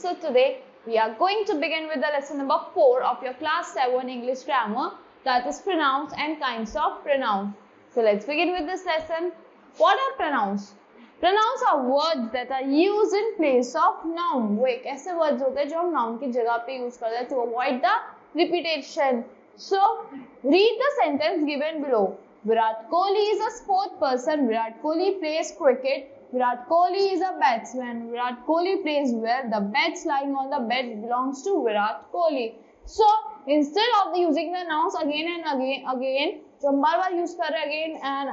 So today we are going to begin with the lesson number 4 of your class 7 English grammar, that is pronouns and kinds of pronouns. So let's begin with this lesson. What are pronouns? Pronouns are words that are used in place of noun. वो एक ऐसे words होते हैं जो हम noun की जगह पे use करते हैं to avoid the repetition. So read the sentence given below. Virat Kohli is a sport person. Virat Kohli plays cricket. Virat Kohli is a batsman. Virat Kohli plays well. The bats lying on the bed belongs to Virat Kohli. So instead of using the nouns again and again, जो हम बार-बार use कर रहे हैं again and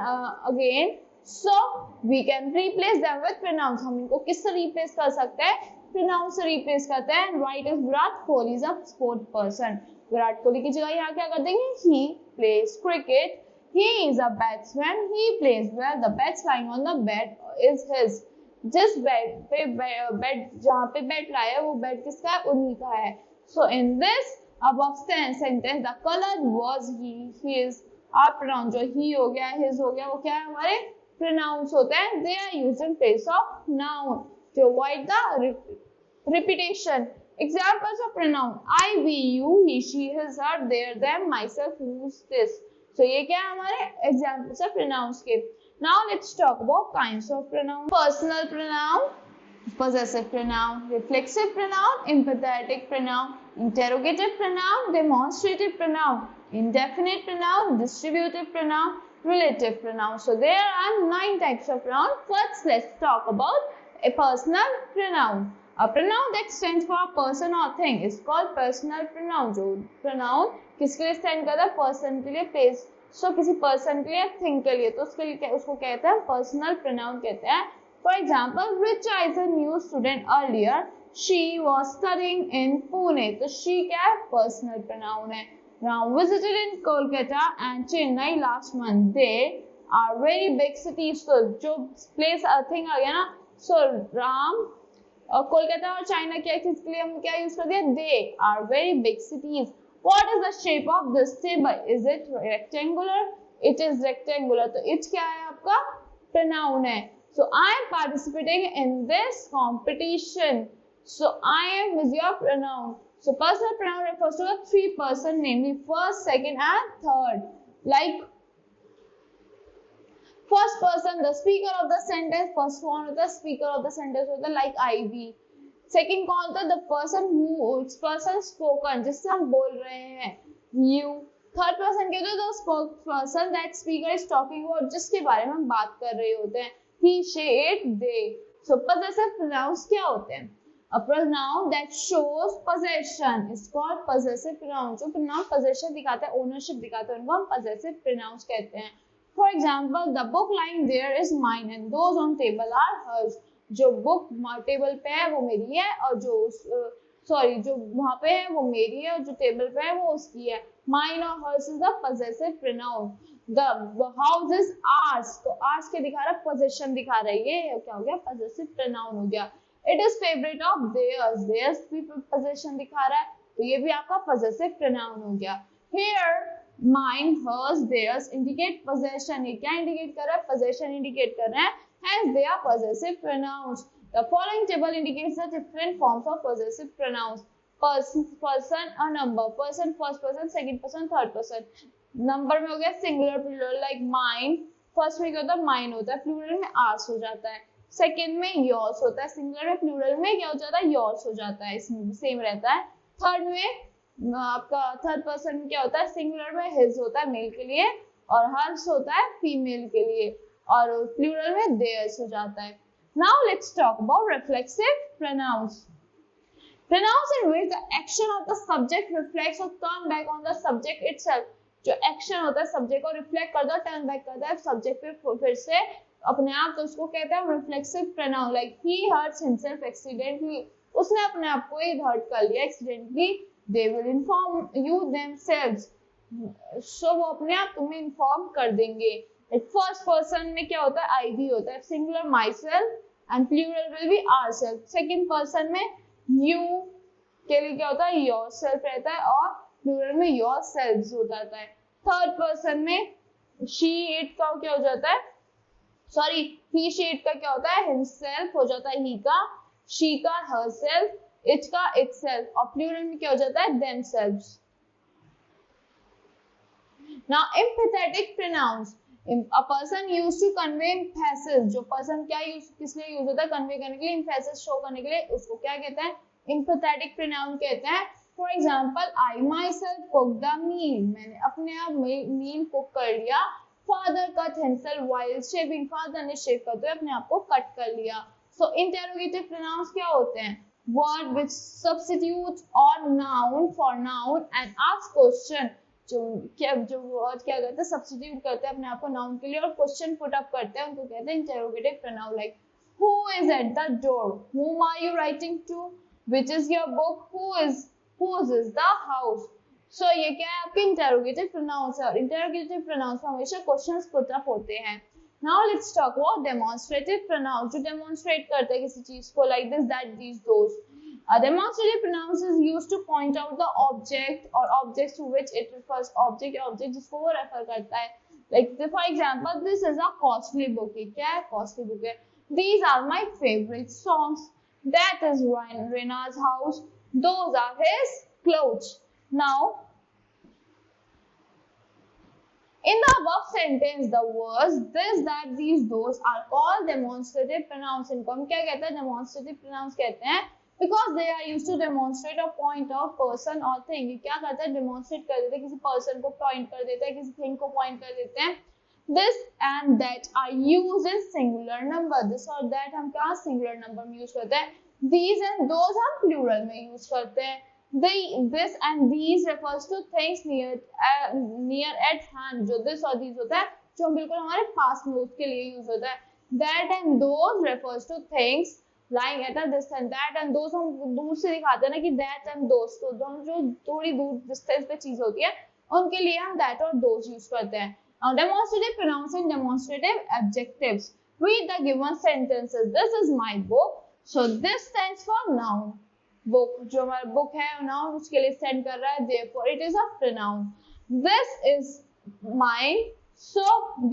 again, so we can replace them with pronouns. हम इनको किससे replace कर सकते हैं? Pronouns से replace करते हैं. And write as Virat Kohli is a sport person. Virat Kohli की जगह यहाँ क्या कर देंगे? He plays cricket. He is a batsman. He plays well. The bats lying on the bed is his. जिस बेड पे जहाँ पे बेड लाया है वो बेड किसका है? उन्हीं का है. So in this above sentence, the colored was he, his. आप pronoun जो he हो गया, his हो गया, वो क्या है? हमारे pronouns होते हैं. They are used in place of noun to avoid the repetition. Examples of pronoun: I, we, you, he, she, his, her, their, them, myself, whose, this. So ये क्या है हमारे examples of pronouns के. Now let's talk about kinds of pronoun. Personal pronoun, possessive pronoun, reflexive pronoun, empathetic pronoun, interrogative pronoun, demonstrative pronoun, indefinite pronoun, distributive pronoun, relative pronoun. So there are 9 types of pronoun. First, let's talk about a personal pronoun. A pronoun that stands for a person or thing is called personal pronoun. जो pronoun किसके लिए stand करता है? Person के लिए, place. So किसी person के लिए, thing के लिए, तो उसको कहते हैं personal pronoun कहते हैं. For example, Richa is a new student. Earlier, she was studying in Pune. तो she क्या है? Personal pronoun है. Now visited in Kolkata and Chennai last month. They are very big cities. So जो place thing आ गया ना. So Ram और कोलकाता और China क्या किसके लिए हम क्या यूज कर दिया? They are very big cities. What is the shape of this table? Is it rectangular? It is rectangular. तो it क्या है आपका? Pronoun है. So I am participating in this competition. So I am is your pronoun. So personal pronoun refers to the 3 person, namely first, second, and third. Like first person, the speaker of the sentence. First one होता है speaker of the sentence होता है like I, we. Second कौन होता है? The person spoken, जिससे हम बोल रहे हैं, you. Third person क्या होता है? The person that speaker is talking about, जिसके बारे में हम बात कर रहे होते हैं, he, she, it, they. So possessive pronouns क्या होते हैं? A pronoun that shows possession is called possessive pronoun. जो pronoun possession दिखाता है, ownership दिखाता है, उनको हम possessive pronouns कहते हैं. For example, the book lying there is mine and those on table are hers. जो book टेबल पे है वो मेरी है और जो वहाँ पे है वो मेरी है और जो टेबल पे है वो उसकी है. Mine और hers is the possessive pronoun. The house is ours. तो ours के दिखा रहा है, possession दिखा रहा है, ये क्या हो गया? Possessive pronoun हो गया. It is favorite of theirs. Theirs भी possession दिखा रहा है, तो ये भी आपका possessive pronoun हो गया. Here mine, hers, theirs indicate possession. ये क्या indicate कर रहा है? Possession indicate कर रहा है. Hence they are possessive pronouns. The following table indicates the different forms of possessive pronouns. Person, a number. Person, first person, second person, third person. Number में हो गया singular, plural, like mine. First में क्या होता है? Mine होता है. Plural में ours हो जाता है. Second में yours होता है. Singular में, plural में क्या हो जाता है? Yours हो जाता है. इसमें सेम रहता है. Third में आपका थर्ड पर्सन में क्या होता है? सिंगुलर में हिज होता है मेल के लिए और हर्स होता है फीमेल के लिए और प्लूरल में देयर्स हो जाता है. Now let's talk about reflexive pronouns. Pronouns in which the action of the subject reflects or turn back on the subject itself. जो एक्शन होता है सब्जेक्ट को रिफ्लेक्ट करता है, टर्न बैक करता है सब्जेक्ट पे फिर से अपने आप, तो उसको कहते हैं reflexive pronoun. Like he hurts himself accidentally. उसने अपने आप को ही हर्ट कर लिया accidentally. They will inform you themselves. So वो अपने आप तुम्हें इन्फॉर्म कर देंगे. फर्स्ट पर्सन में क्या होता है? I भी होता है. Singular myself and plural will be ourselves. Second person में you के लिए क्या होता है? yourself रहता है और प्लूरल में yourselves हो जाता है. थर्ड पर्सन में she it का क्या हो जाता है? सॉरी he she it का क्या होता है? himself हो जाता है he का, she का herself, इट का itself, और प्लूरल में क्या हो जाता है themselves. Now empathetic pronouns, a person used to convey emphasis, जो person क्या यूज किस लिए यूज होता है कन्वे करने के लिए, emphasis शो करने के लिए, उसको क्या कहते हैं empathetic pronoun कहते हैं. For example, I myself cooked the meal, मैंने अपने आप मील कुक कर लिया. Father cut himself while shaving, father ने शेव करते हुए अपने आप को कट कर लिया. So interrogative pronouns क्या होते हैं? Word which substitutes or noun for noun and asks question, जो वर्ड क्या करते हैं सब्स्टिट्यूट करते हैं अपने आप को नाउन के लिए और क्वेश्चन पुट अप करते हैं, उनको कहते हैं interrogative pronoun. Like who is at the door, whom are you writing to, which is your book, whose is the house. So ये क्या है आपके इंटरोगेटिव प्रोनाउंस है, और इंटरोगेटिव प्रोनाउंस में हमेशा क्वेश्चंस पुट अप होते हैं. Now let's talk about demonstrative pronouns, जो डेमोंस्ट्रेट करते हैं किसी चीज को, like this, that, these, those. A demonstrative pronoun is used to point out the object or objects to which it refers. Object या object जिसको वो refer करता है. Like for example, this is a costly book. ये क्या है? Costly book है. These are my favorite songs. That is Rena's house. Those are his clothes. Now, in the above sentence, the words this, that, these, those are called demonstrative pronouns. इनको हम क्या कहते हैं? Demonstrative pronouns कहते हैं. Because they are used to demonstrate or point out person or thing. ये क्या करता है? Demonstrate कर देते हैं, किसी person को point कर देते हैं, किसी thing को point कर देते हैं. This and that are used in singular number. This और that हम क्या singular number में use करते हैं. These and those हम plural में use करते हैं. This and these refers to things near at hand. जो this और these होता है जो बिल्कुल हमारे पास में, उसके लिए use होता है. That and those refers to things lying at a distance. That and those हम दूर से दिखाते हैं ना कि that and those, तो दोनों जो थोड़ी दूर डिस्टेंस पे चीज होती है उनके लिए हम that और those यूज करते हैं. Now demonstrative pronouns and demonstrative adjectives. Read the given sentences. This is my book. So this stands for noun. Book जो हमारा book है noun उसके लिए stand कर रहा है. Therefore it is a pronoun. This is mine. So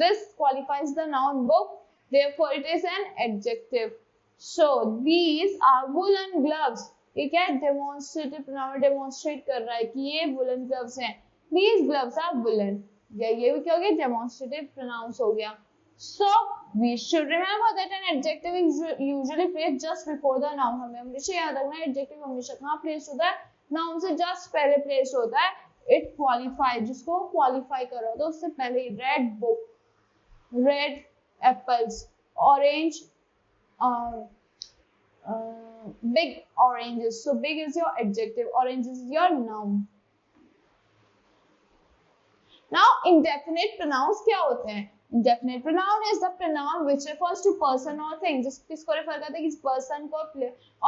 this qualifies the noun book. Therefore it is an adjective. So these are woolen gloves. ये क्या है? Demonstrative pronoun demonstrate कर रहा है कि ये woolen gloves हैं. These gloves are woolen. ये भी क्या हो गया? Demonstrative pronouns हो गया. So we should remember that an adjective is usually placed just before the noun. हमें हमेशा याद रखना है adjective हमेशा कहाँ placed होता है? Noun से just पहले placed होता है. It qualifies, जिसको qualify कर रहा होता है उससे पहले. Red book, red apples, orange, big oranges. So big is your adjective, orange is your noun. Now indefinite pronouns क्या होते हैं? Indefinite pronoun is the pronoun which refers to person or thing. किसको refer करते हैं? किस person को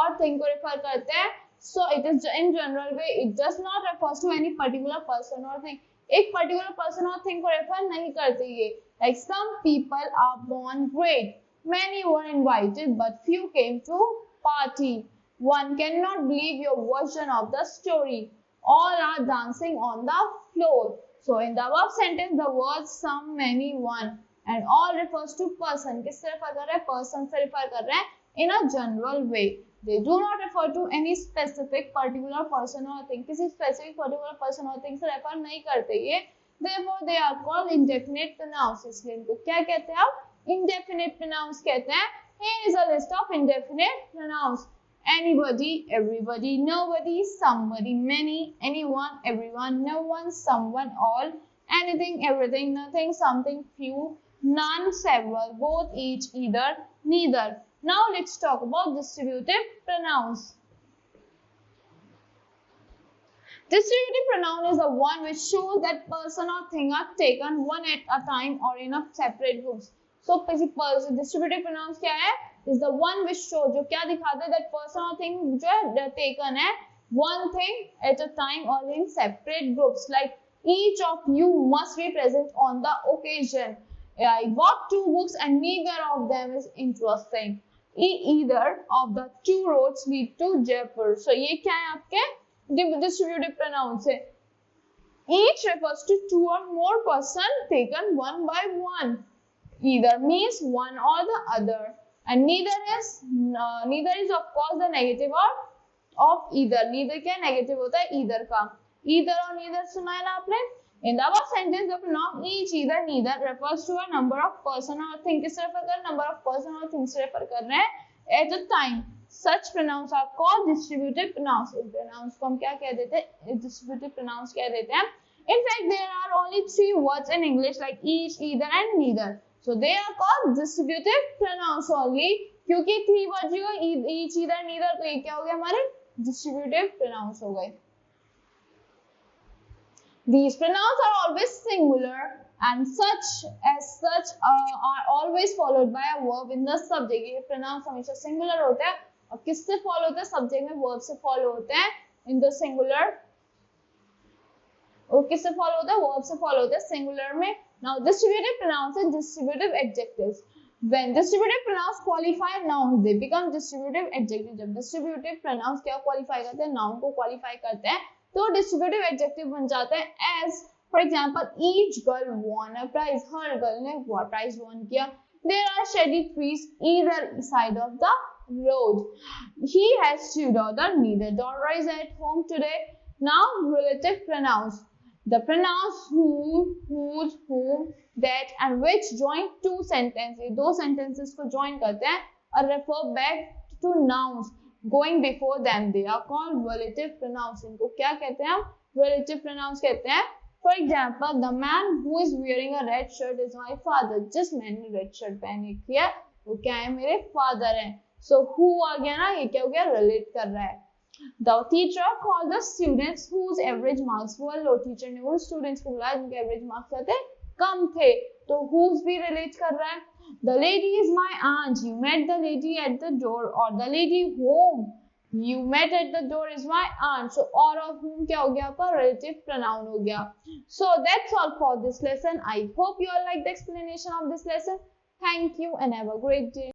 और thing को refer करते हैं. So it is in general way, it does not refers to any particular person or thing. एक particular person or thing को refer नहीं करते ये. Like some people are born great. Many were invited, but few came to party. One cannot believe your version of the story. All are dancing on the floor. So in the above sentence, the words some, many, one, and all refers to person. किससे refer कर रहा है? Person से refer कर रहा है in a general way. They do not refer to any specific particular person or thing. किसी specific particular person or thing से refer नहीं करते ये. Therefore, they are called indefinite pronouns. इसलिए इनको क्या कहते हैं आप? Indefinite pronouns कहते हैं. Here is a list of indefinite pronouns. Anybody, everybody, nobody, somebody, many, anyone, everyone, no one, someone, all, anything, everything, nothing, something, few, none, several, both, each, either, neither. Now let's talk about distributive pronouns. Distributive pronoun is the one which shows that person or thing are taken one at a time or in a separate groups. So distributive pronouns क्या है? Is the one which shows, जो क्या दिखाता है that person or thing जो है taken है one thing at a time or in separate groups. Like each of you must be present on the occasion. I bought 2 books and neither of them is interesting. Either of the 2 roads lead to Jaipur. So ये क्या है आपके distributive pronouns है. Each refers to 2 or more person taken one by one. Either means one or the other, and neither is of course the negative or of either, neither क्या negative होता है either का, either और neither सुना है ना आपने। In the above sentence the pronoun each, either, neither refers to a number of person और थिंग, किस रेफर कर, नंबर ऑफ पर्सन और थिंग्स रेफर कर रहे हैं at a time. Such pronouns are called distributive pronouns, इन pronouns को हम क्या कह देते हैं, डिस्ट्रीब्यूटिव प्रोनाउंस कह देते हैं। In fact, there are only 3 words in English like each, either and neither. So they are called distributive pronouns only. क्योंकि 3 words जो each, either, neither, तो ये क्या हो गया हमारे distributive pronouns हो गए। These pronouns are always singular and such are always followed by a verb in the subject. ये pronouns हमेशा singular होते हैं और किससे follow होते हैं, subject में verb से follow होते हैं in the singular, और किससे फॉलो होता है, वर्ब से फॉलो होता है सिंगुलर में। Now distributive pronouns and distributive adjectives, when distributive pronounce qualify noun they become distributive adjective. जब डिस्ट्रीब्यूटिव प्रोनाउंस क्या क्वालिफाई करते हैं, नाउन को क्वालिफाई करते हैं, तो डिस्ट्रीब्यूटिव एडजेक्टिव बन जाते हैं। As for example each girl won a prize, हर गर्ल ने प्राइज वॉन किया। There are shady trees either side of the road, he has tutored, neither Dora is at home today. Now relative pronouns, the pronouns whom, whose, whom, that and which join two sentences, दो sentences को join करते हैं और refer back to nouns going before them, they are called relative pronouns। इनको क्या कहते हैं हम, relative pronouns कहते हैं। For example, the man who is wearing a red shirt is my father। जिस मैन ने red shirt पहनी है वो क्या है, मेरे father हैं। So who आ गया ना, ये क्या हो गया, relate कर रहा है। The teacher called the students whose average marks were low, teacher ने वो students को बुलाया जिनके average marks थे कम थे, तो whose भी relate कर रहा है। The lady is my aunt, you met the lady at the door, और the lady whom you met at the door is my aunt। So और whom क्या हो गया आपका, relative pronoun हो गया। So that's all for this lesson. I hope you all like the explanation of this lesson. Thank you and have a great day.